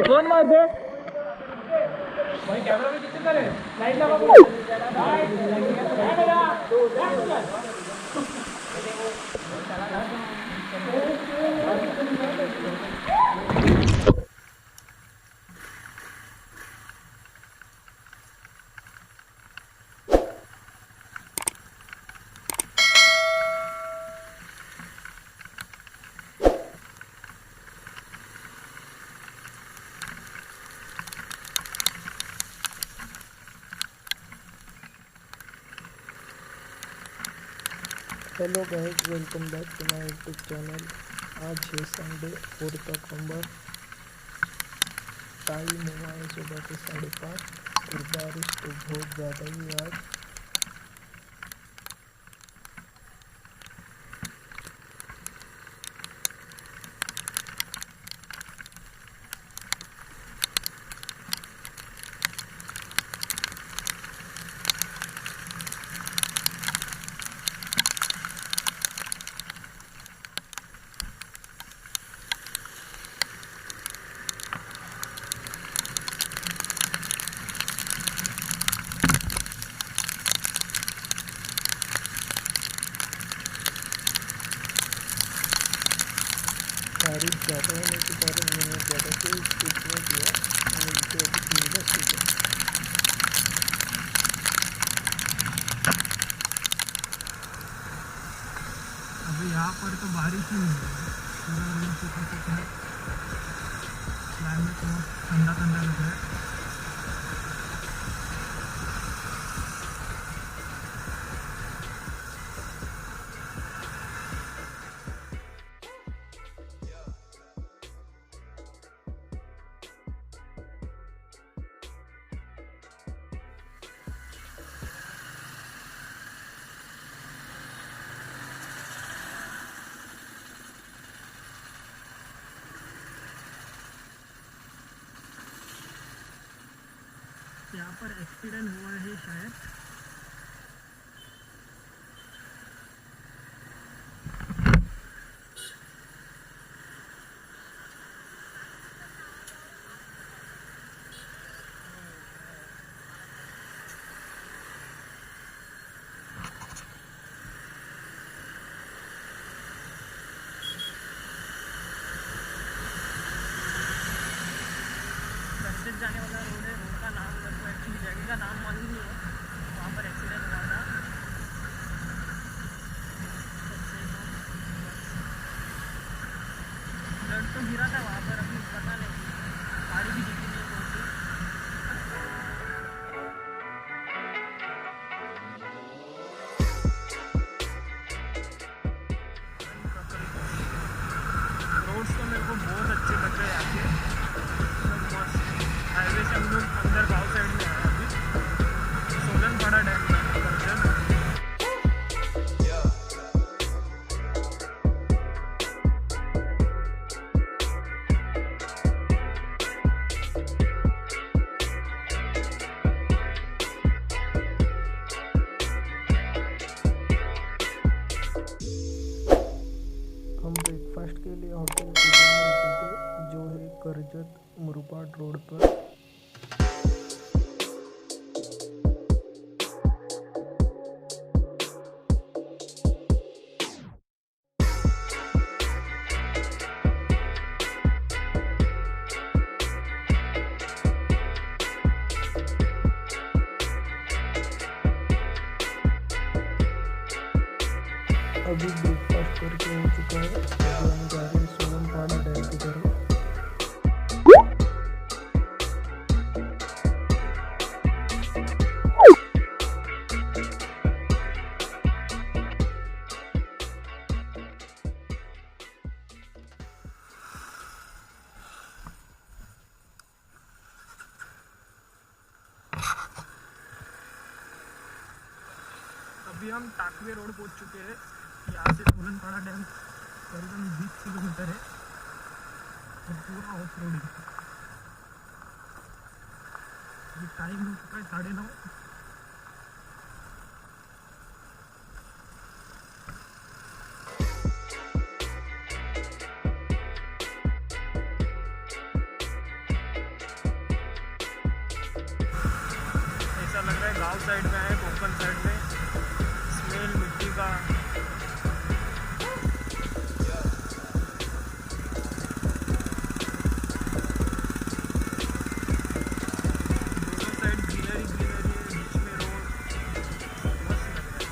Phone मार दे भाई, camera में कितने सारे लाइट लगा hello guys, welcome back to my YouTube channel. आज है संडे 4 नवंबर। टाइम हुआ है सुबह के 5:30 और बारिश तो बहुत ज़्यादा ही है आज। बारिश ज़्यादा होने के कारण मैंने ज़्यादा कोई स्किप नहीं किया और मुझे अभी नींद है। अभी यहाँ पर तो बारिश ही नहीं है, पूरा रूम सूखा है। क्लाइमेट बहुत ठंडा ठंडा लग रहा है। यहाँ पर एक्सीडेंट हुआ है शायद। जाने वाला रोड है, रोड का नाम मेरे को एक्चुअली जगह का नाम मालूम नहीं है। वहाँ पर एक्सीडेंट हुआ था। ब्लड तो गिरा था वहाँ पर, अभी पता नहीं, गाड़ी भी दिखी नहीं पहुँची। रोड्स तो मेरे को बहुत अच्छे लग रहे हैं यहाँ के। हाईवे से हम लोग अंदर गाँव साइड में आए अभी। सोलनपाड़ा डैम कर्जत। हम ब्रेकफास्ट के लिए होटल के लिए रुके थे, जो है करजत मुरबाड रोड पर। अभी ब्रेकफास्ट करके हो चुका है। अभी हम जा रहे हैं सोलनपाड़ा डैम की तरफ। अभी हम टाकवे रोड पहुंच चुके हैं। यहाँ से सोलनपाड़ा डैम करीबन 20 किलोमीटर है और पूरा ऑफ रोड है। अभी टाइम हो चुका है 9:30। गांव साइड में है, कोकण साइड में स्मेल मिट्टी का। दोनों साइड ग्रीनरी ग्रीनरी है, बीच में रोड, मस्त लग रहा है।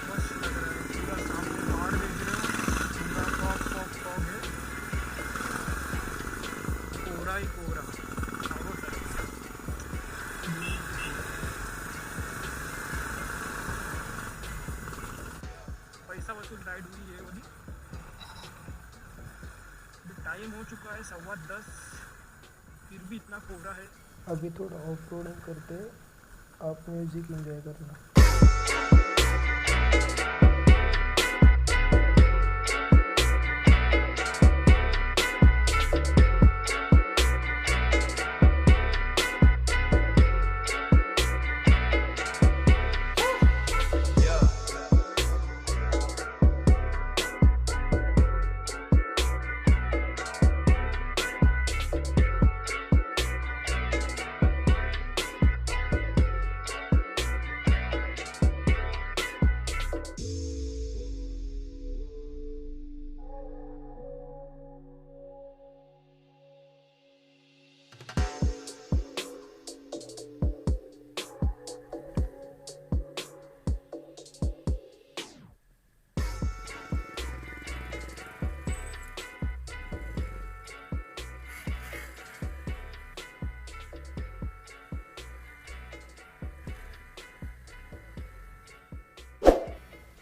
मस्त लग रहा है, पूरा सामने पहाड़ देख रहे हो, पूरा फॉग फॉग फॉग है, कोहरा ही कोहरा चारों तरफ। पैसा वसूल राइड हुई है वाली। टाइम हो चुका है 10:15, फिर भी इतना कोहरा है। अभी थोड़ा ऑफ रोडिंग करते हैं, आप म्यूजिक एंजॉय करना।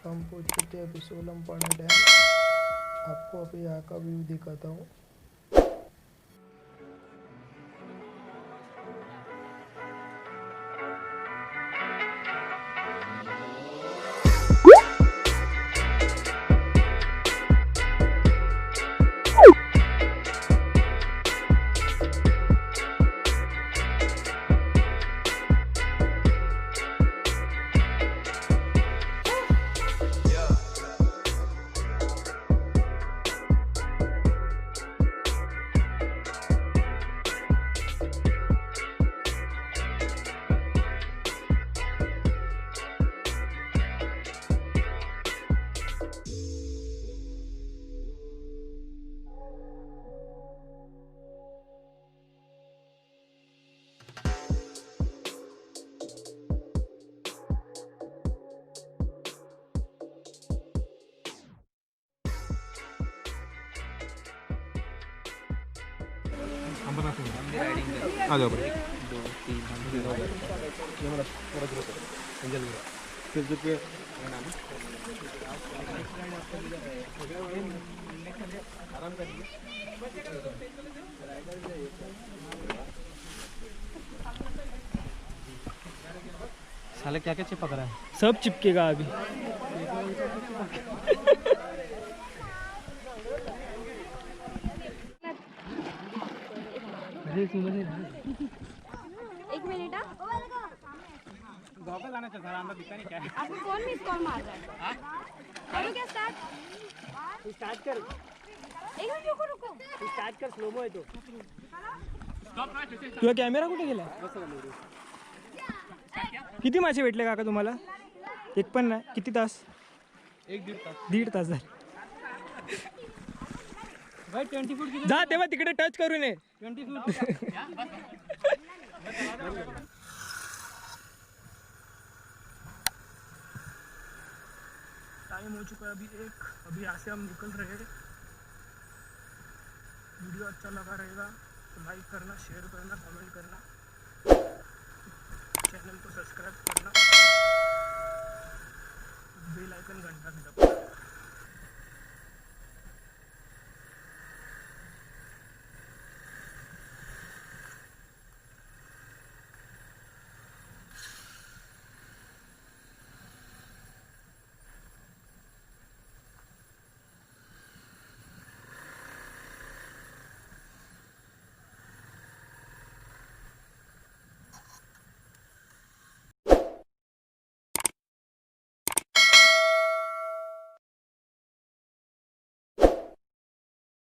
हम पहुंच चुके हैं अभी सोलमपाड़ा डैम। आपको अभी यहाँ का व्यू दिखाता हूँ। आ जाओ भाई। 2 3 साले क्या क्या चिपक रहा है? सब चिपकेगा अभी। एक मिनट लाना चाहिए अंदर दिखता नहीं क्या है। आपको कौन मिस कॉल मार रहा है? करो क्या स्टार्ट कर, एक मिनट रुको रुको स्टार्ट कर, स्लोमो है तो। तुझा कॅमेरा कुठे गेला? किती मासे भेटले काका तुम्हाला? एक पण नाही. किती तास? 1.5 तास झाले. भाई 20 फूट जा तेव्हा तिकडे टच करू नये. 20 फूट टाइम हो चुका है अभी यहाँ से हम निकल रहे हैं। वीडियो अच्छा लगा रहेगा तो लाइक करना, शेयर करना, कमेंट करना, चैनल को सब्सक्राइब करना, बेल आइकन घंटा भी दबाना।